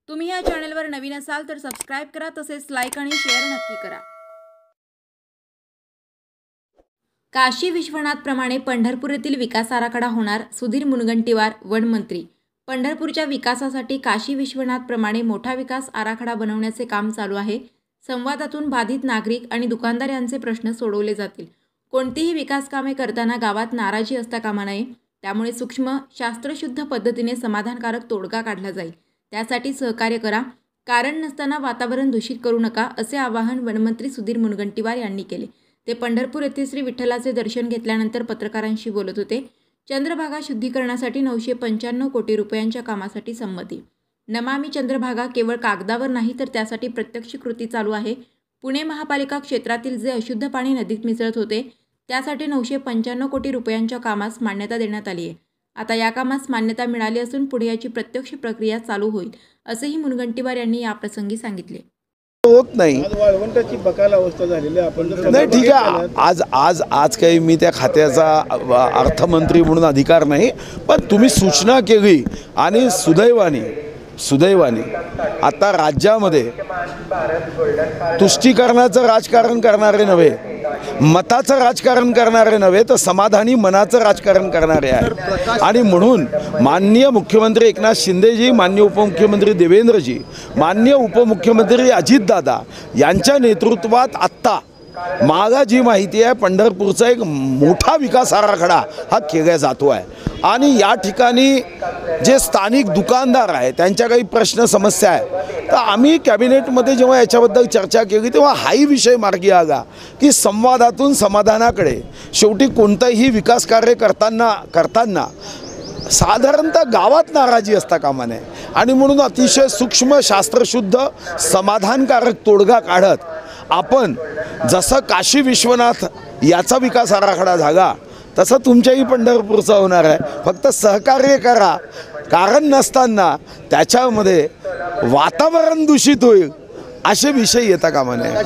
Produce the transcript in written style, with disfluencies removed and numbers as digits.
तुम्ही या चॅनलवर नवीन असाल तर सबस्क्राइब करा, तसेच लाईक आणि शेअर नक्की करा। काशी विश्वनाथ प्रमाणे पंढरपूर येथील विकास आराखडा होणार, सुधीर मुनगंटीवार वनमंत्री। पंढरपूरच्या विकासासाठी काशी विश्वनाथ प्रमाणे मोठा विकास आराखडा बनवण्याचे काम चालू आहे। संवादातून बाधित नागरिक आणि दुकानदार यांचे प्रश्न सोडवले जातील। कोणतीही विकास कामे करताना गावात नाराजी असता कामा नये, त्यामुळे सूक्ष्म शास्त्रशुद्ध पद्धतीने समाधानकारक तोडगा काढला जाईल। त्यासाठी सहकार्य करा, कारण नसताना वातावरण दूषित करू नका, असे आवाहन वनमंत्री सुधीर मुनगंटीवार यांनी केले। ते पंढरपूर येथे श्री विठ्ठलाचे दर्शन घेतल्यानंतर पत्रकारांशी बोलत होते। चंद्रभागा शुद्धीकरणासाठी 995 कोटी रुपयांच्या कामासाठी संमती। नमामि चंद्रभागा केवळ कागदावर नाही, तर त्यासाठी प्रत्यक्ष कृती चालू आहे। पुणे महापालिका क्षेत्रातील जे अशुद्ध पाणी नदीत मिसळत होते, त्यासाठी 995 कोटी रुपयांच्या कामास मान्यता देण्यात आली आहे। आता या कामास मान्यता मिळाली असून पुढे याची प्रत्यक्ष प्रक्रिया चालू होईल, असेही मुनगंटीवार यांनी याप्रसंगी सांगितले। होत नाही, वाळवंटाची बकाल अवस्था झालेली आहे। आपण नाही ठीक आहे, आज काही मी त्या खात्याचा अर्थमंत्री म्हणून अधिकार नाही, पण तुम्ही सूचना केली आणि सुदैवाने आता राज्यामध्ये तुष्टीकरणाचं राजकारण करणारे नव्हे, मताचं राजकारण करणारे नव्हे, तर समाधानी मनाचं राजकारण करणारे आहे। आणि म्हणून माननीय मुख्यमंत्री एकनाथ शिंदेजी, माननीय उपमुख्यमंत्री देवेंद्रजी, माननीय उपमुख्यमंत्री अजितदादा यांच्या नेतृत्वात आत्ता मागा जी माहिती आहे, पंढरपूरचा एक मोठा विकास आराखडा हा केला जातो आहे। आणि या ठिकाणी जे स्थानिक दुकानदार आहे त्यांच्या काही प्रश्न समस्या आहे, तर आम्ही कॅबिनेटमध्ये जेव्हा याच्याबद्दल चर्चा केली तेव्हा हाही विषय मार्गी आला की संवादातून समाधानाकडे। शेवटी कोणतंही विकास कार्य करताना साधारणतः गावात नाराजी असता कामा नये, आणि म्हणून अतिशय सूक्ष्म शास्त्रशुद्ध समाधानकारक तोडगा काढत आपण जसं काशी विश्वनाथ याचा विकास आराखडा झाला तसं तुमच्याही पंढरपूरचा होणार आहे। फक्त सहकार्य करा, कारण नसताना त्याच्यामध्ये वातावरण दूषित होईल असे विषय येता कामा नये।